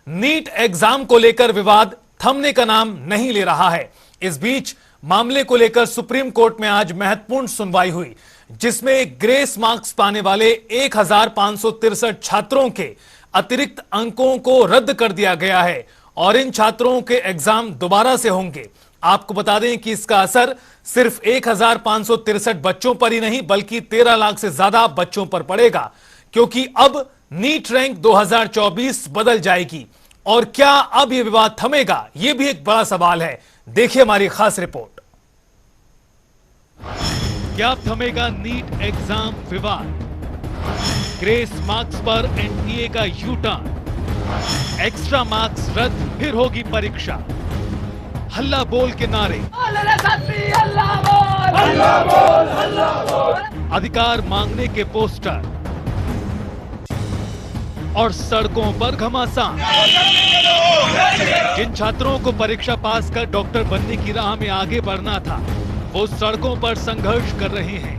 NEET exam को लेकर विवाद थमने का नाम नहीं ले रहा है। इस बीच मामले को लेकर सुप्रीम कोर्ट में आज महत्वपूर्ण सुनवाई हुई, जिसमें ग्रेस मार्क्स पाने वाले 1563 छात्रों के अतिरिक्त अंकों को रद्द कर दिया गया है और इन छात्रों के एग्जाम दोबारा से होंगे। आपको बता दें कि इसका असर सिर्फ 1563 बच्चों पर ही नहीं बल्कि 13 लाख से ज्यादा बच्चों पर पड़ेगा, क्योंकि अब नीट रैंक 2024 बदल जाएगी। और क्या अब यह विवाद थमेगा, यह भी एक बड़ा सवाल है। देखिए हमारी खास रिपोर्ट। क्या थमेगा नीट एग्जाम विवाद? ग्रेस मार्क्स पर एनटीए का यू टर्न, एक्स्ट्रा मार्क्स रद्द, फिर होगी परीक्षा। हल्ला बोल के नारे, अधिकार मांगने के पोस्टर और सड़कों पर घमासान। जिन छात्रों को परीक्षा पास कर डॉक्टर बनने की राह में आगे बढ़ना था, वो सड़कों पर संघर्ष कर रहे हैं।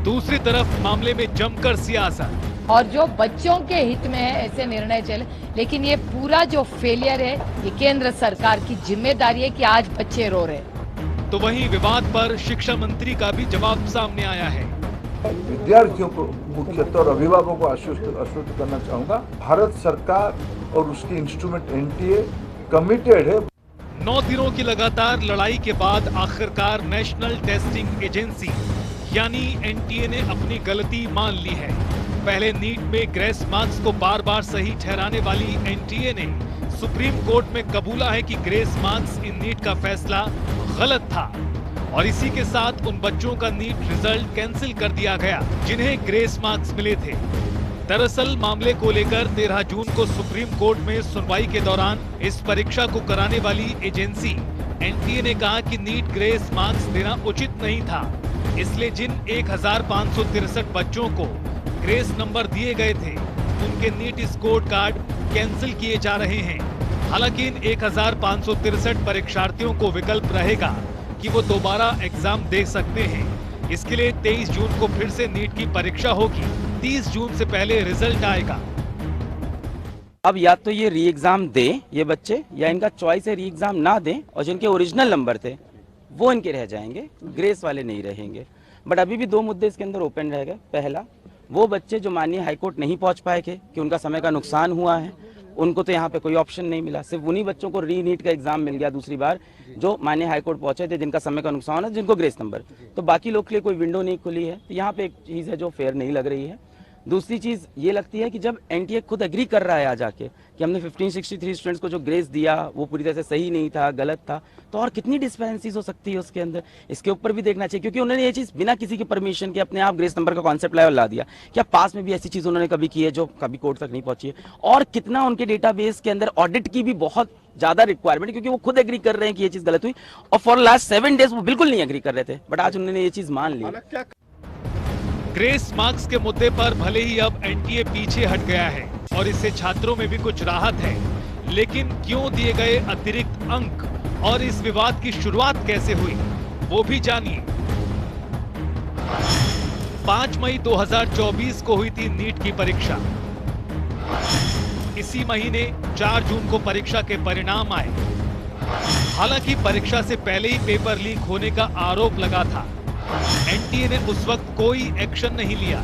दूसरी तरफ मामले में जमकर सियासत। और जो बच्चों के हित में है ऐसे निर्णय चले, लेकिन ये पूरा जो फेलियर है ये केंद्र सरकार की जिम्मेदारी है कि आज बच्चे रो रहे। तो वहीं विवाद पर शिक्षा मंत्री का भी जवाब सामने आया है। विद्यार्थियों को मुख्यतः और अभिभावकों को आश्वस्त करना चाहूंगा, भारत सरकार और उसकी इंस्ट्रूमेंट एनटीए कमिटेड है। 9 दिनों की लगातार लड़ाई के बाद आखिरकार नेशनल टेस्टिंग एजेंसी यानी एनटीए ने अपनी गलती मान ली है। पहले नीट में ग्रेस मार्क्स को बार बार सही ठहराने वाली एनटीए ने सुप्रीम कोर्ट में कबूला है कि ग्रेस मार्क्स इन नीट का फैसला गलत था और इसी के साथ उन बच्चों का नीट रिजल्ट कैंसिल कर दिया गया जिन्हें ग्रेस मार्क्स मिले थे। दरअसल मामले को लेकर 13 जून को सुप्रीम कोर्ट में सुनवाई के दौरान इस परीक्षा को कराने वाली एजेंसी एनटीए ने कहा कि नीट ग्रेस मार्क्स देना उचित नहीं था, इसलिए जिन 1563 बच्चों को ग्रेस नंबर दिए गए थे उनके नीट स्कोर कार्ड कैंसिल किए जा रहे हैं। हालांकि इन 1563 परीक्षार्थियों को विकल्प रहेगा कि वो दोबारा एग्जाम दे सकते हैं। इसके लिए 23 जून को फिर से नीट की परीक्षा होगी। 30 जून से पहले रिजल्ट आएगा। अब या तो ये री एग्जाम दे ये बच्चे, या इनका चॉइस है री एग्जाम ना दें और जिनके ओरिजिनल नंबर थे वो इनके रह जाएंगे, ग्रेस वाले नहीं रहेंगे। बट अभी भी 2 मुद्दे इसके अंदर ओपन रह गए। पहला, वो बच्चे जो माननीय हाईकोर्ट नहीं पहुंच पाए थे कि उनका समय का नुकसान हुआ है, उनको तो यहाँ पे कोई ऑप्शन नहीं मिला। सिर्फ उन्हीं बच्चों को री नीट का एग्जाम मिल गया दूसरी बार जो माननीय हाईकोर्ट पहुंचे थे, जिनका समय का नुकसान है, जिनको ग्रेस नंबर। तो बाकी लोग के लिए कोई विंडो नहीं खुली है। तो यहाँ पे एक चीज है जो फेयर नहीं लग रही है। दूसरी चीज ये लगती है कि जब एनटीए खुद एग्री कर रहा है आ जाके कि हमने 1563 स्टूडेंट्स को जो ग्रेस दिया वो पूरी तरह से सही नहीं था, गलत था, तो और कितनी डिस्पेरेंसीज हो सकती है उसके अंदर, इसके ऊपर भी देखना चाहिए। क्योंकि उन्होंने ये चीज बिना किसी की परमिशन के अपने आप ग्रेस नंबर का कॉन्सेप्ट लेवल ला दिया। क्या पास में भी ऐसी चीज उन्होंने कभी की है जो कभी कोर्ट तक नहीं पहुंची है? और कितना उनके डेटाबेस के अंदर ऑडिट की भी बहुत ज्यादा रिक्वायरमेंट, क्योंकि वो खुद एग्री कर रहे हैं कि ये चीज गलत हुई और फॉर लास्ट 7 डेज वो बिल्कुल नहीं एग्री कर रहे थे, बट आज उन्होंने ये चीज मान ली। ग्रेस मार्क्स के मुद्दे पर भले ही अब एनटीए पीछे हट गया है और इससे छात्रों में भी कुछ राहत है, लेकिन क्यों दिए गए अतिरिक्त अंक और इस विवाद की शुरुआत कैसे हुई वो भी जानिए। 5 मई 2024 को हुई थी नीट की परीक्षा। इसी महीने 4 जून को परीक्षा के परिणाम आए। हालांकि परीक्षा से पहले ही पेपर लीक होने का आरोप लगा था। एनटीए ने उस वक्त कोई एक्शन नहीं लिया।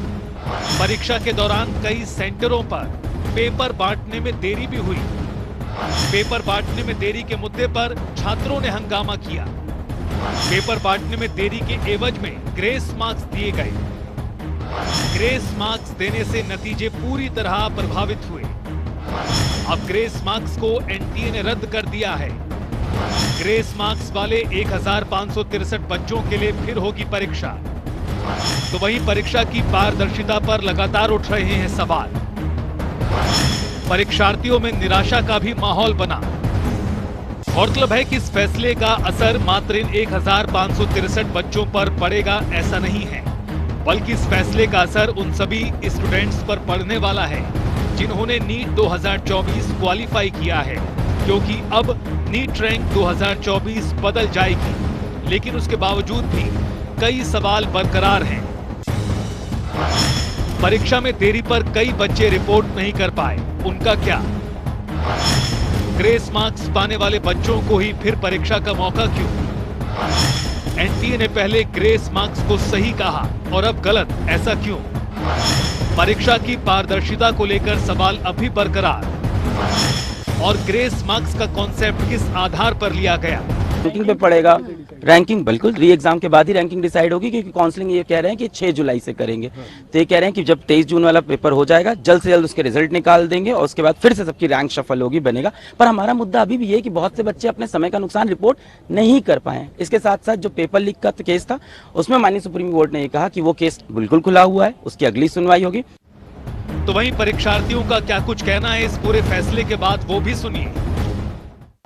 परीक्षा के दौरान कई सेंटरों पर पेपर बांटने में देरी भी हुई। पेपर बांटने में देरी के मुद्दे पर छात्रों ने हंगामा किया। पेपर बांटने में देरी के एवज में ग्रेस मार्क्स दिए गए। ग्रेस मार्क्स देने से नतीजे पूरी तरह प्रभावित हुए। अब ग्रेस मार्क्स को एनटीए ने रद्द कर दिया है। ग्रेस मार्क्स वाले 1563 बच्चों के लिए फिर होगी परीक्षा। तो वही परीक्षा की पारदर्शिता पर लगातार उठ रहे हैं सवाल। परीक्षार्थियों में निराशा का भी माहौल बना। गौरतलब है कि इस फैसले का असर मात्र इन 1563 बच्चों पर पड़ेगा ऐसा नहीं है, बल्कि इस फैसले का असर उन सभी स्टूडेंट्स पर पड़ने वाला है जिन्होंने नीट 2024 क्वालिफाई किया है, क्योंकि अब नीट रैंक 2024 बदल जाएगी। लेकिन उसके बावजूद भी कई सवाल बरकरार हैं। परीक्षा में देरी पर कई बच्चे रिपोर्ट नहीं कर पाए, उनका क्या? ग्रेस मार्क्स पाने वाले बच्चों को ही फिर परीक्षा का मौका क्यों? एनटीए ने पहले ग्रेस मार्क्स को सही कहा और अब गलत, ऐसा क्यों? परीक्षा की पारदर्शिता को लेकर सवाल अभी बरकरार। और ग्रेस मार्क्स का कॉन्सेप्ट किस आधार पर लिया गया? रैंकिंग पे पड़ेगा, रैंकिंग बिल्कुल री एग्जाम के बाद ही रैंकिंग डिसाइड होगी, क्योंकि काउंसलिंग ये कह रहे हैं कि 6 जुलाई से करेंगे। तो ये कह रहे हैं कि जब 23 जून वाला पेपर हो जाएगा, जल्द से जल्द उसके रिजल्ट निकाल देंगे और उसके बाद फिर से सबकी रैंक शफल होगी, बनेगा। पर हमारा मुद्दा अभी भी ये कि बहुत से बच्चे अपने समय का नुकसान रिपोर्ट नहीं कर पाए। इसके साथ साथ जो पेपर लीक का केस था, उसमें माननीय सुप्रीम कोर्ट ने ये कहा कि वो केस बिल्कुल खुला हुआ है, उसकी अगली सुनवाई होगी। तो वहीं परीक्षार्थियों का क्या कुछ कहना है इस पूरे फैसले के बाद, वो भी सुनिए।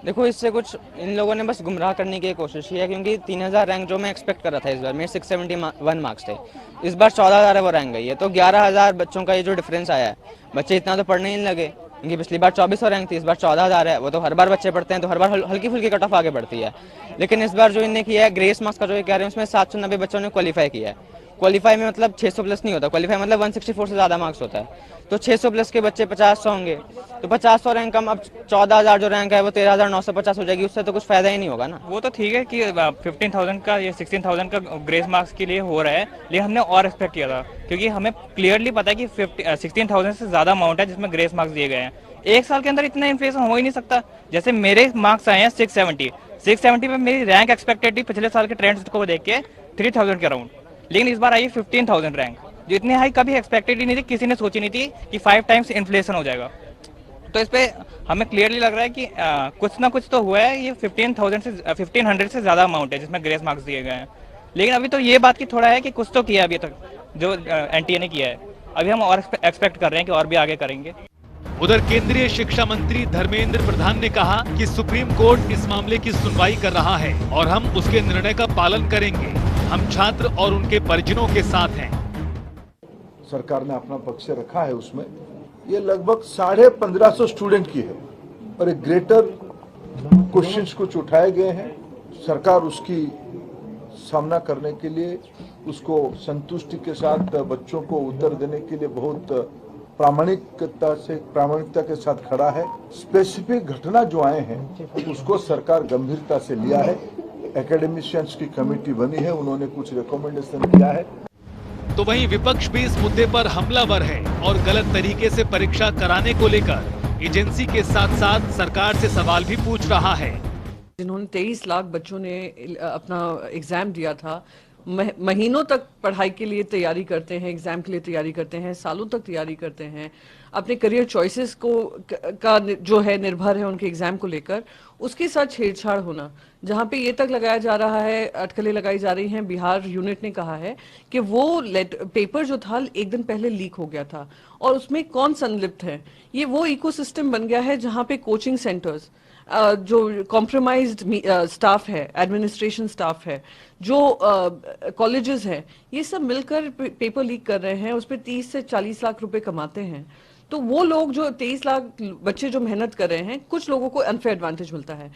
देखो, इससे कुछ इन लोगों ने बस गुमराह करने की कोशिश की है, क्योंकि 3000 रैंक जो मैं एक्सपेक्ट कर रहा था इस बार, मेरे 671 मार्क्स थे, इस बार 14000 है वो रैंक गई है। तो 11000 बच्चों का ये जो डिफरेंस आया है, बच्चे इतना तो पढ़ने ही नहीं लगे, क्योंकि पिछली बार 2400 रैंक थी, इस बार 14000 है। वो तो हर बार बच्चे पढ़ते हैं, तो हर बार हल्की फुल्की कट ऑफ आगे बढ़ती है। लेकिन इस बार जो इन्हें किया है, ग्रेस मार्क्स का जो ये कह रहे हैं, उसमें 790 बच्चों ने क्वालिफाई किया है। क्वालिफाई में मतलब 600 प्लस नहीं होता, क्वालिफाई मतलब 164 से ज़्यादा मार्क्स होता है। तो 600 प्लस के बच्चे 50 होंगे, तो 50 रैंक कम, अब 14000 जो रैंक है वो 13950 हो जाएगी, उससे तो कुछ फायदा ही नहीं होगा ना। वो तो ठीक है कि 15,000 का या 16,000 का ग्रेस मार्क्स के लिए हो रहा है, लेकिन हमने और एक्सपेक्ट किया था, क्योंकि हमें क्लियरली पता है कि 16,000 से ज़्यादा अमाउंट है जिसमें ग्रेस मार्क्स दिए गए हैं। एक साल के अंदर इतना इन्फ्लेशन हो ही नहीं सकता। जैसे मेरे मार्क्स आए हैं 670 में मेरी रैंक एक्सपेक्टेड थी पिछले साल के ट्रेंड्स को देख के 3000 के अराउंड, लेकिन इस बार आई 15,000 रैंक, जो इतनी हाई कभी एक्सपेक्टेड ही नहीं थी, किसी ने सोची नहीं थी कि 5 टाइम्स इन्फ्लेशन हो जाएगा। तो इस पे हमें क्लियरली लग रहा है कि कुछ ना कुछ तो हुआ है। ये 1500 से ज़्यादा अमाउंट है जिसमें ग्रेस मार्क्स दिए गए हैं, लेकिन अभी तो ये बात की थोड़ा है कि कुछ तो किया अभी तक जो एनटीए ने किया है। अभी हम और एक्सपेक्ट कर रहे हैं कि और भी आगे करेंगे। उधर केंद्रीय शिक्षा मंत्री धर्मेंद्र प्रधान ने कहा कि सुप्रीम कोर्ट इस मामले की सुनवाई कर रहा है और हम उसके निर्णय का पालन करेंगे। हम छात्र और उनके परिजनों के साथ हैं। सरकार ने अपना पक्ष रखा है उसमें। ये लगभग 1550 स्टूडेंट की है और एक ग्रेटर क्वेश्चंस कुछ उठाए गए हैं। सरकार उसकी सामना करने के लिए, उसको संतुष्टि के साथ बच्चों को उत्तर देने के लिए बहुत प्रामाणिकता के साथ खड़ा है। स्पेसिफिक घटना जो आए हैं उसको सरकार गंभीरता से लिया है। एकेडमिशियंस की कमेटी बनी है, उन्होंने कुछ रिकमेंडेशन किया है। तो वहीं विपक्ष भी इस मुद्दे पर हमलावर है और गलत तरीके से परीक्षा कराने को लेकर एजेंसी के साथ साथ सरकार से सवाल भी पूछ रहा है। जिन्होंने 23 लाख बच्चों ने अपना एग्जाम दिया था, महीनों तक पढ़ाई के लिए तैयारी करते हैं, एग्जाम के लिए तैयारी करते हैं, सालों तक तैयारी करते हैं, अपने करियर चॉइसेस को का जो है निर्भर है उनके एग्जाम को लेकर, उसके साथ छेड़छाड़ होना, जहां पे ये तक लगाया जा रहा है, अटकलें लगाई जा रही हैं। बिहार यूनिट ने कहा है कि वो पेपर जो था एक दिन पहले लीक हो गया था और उसमें कौन संलिप्त है। ये वो इकोसिस्टम बन गया है जहां पे कोचिंग सेंटर्स, जो कॉम्प्रोमाइज्ड स्टाफ है, एडमिनिस्ट्रेशन स्टाफ है, जो कॉलेजेस हैं, ये सब मिलकर पेपर लीक कर रहे हैं। उस पर 30 से 40 लाख रुपए कमाते हैं। तो वो लोग जो 23 लाख बच्चे जो मेहनत कर रहे हैं, कुछ लोगों को अनफेयर एडवांटेज मिलता है।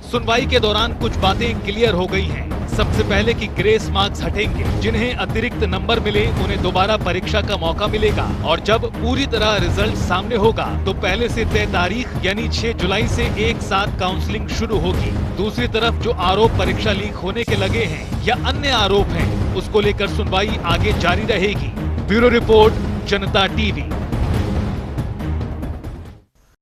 सुनवाई के दौरान कुछ बातें क्लियर हो गई हैं। सबसे पहले कि ग्रेस मार्क्स हटेंगे, जिन्हें अतिरिक्त नंबर मिले उन्हें दोबारा परीक्षा का मौका मिलेगा और जब पूरी तरह रिजल्ट सामने होगा तो पहले से तय तारीख यानी 6 जुलाई से एक साथ काउंसलिंग शुरू होगी। दूसरी तरफ जो आरोप परीक्षा लीक होने के लगे हैं या अन्य आरोप हैं, उसको लेकर सुनवाई आगे जारी रहेगी। ब्यूरो रिपोर्ट, जनता टीवी।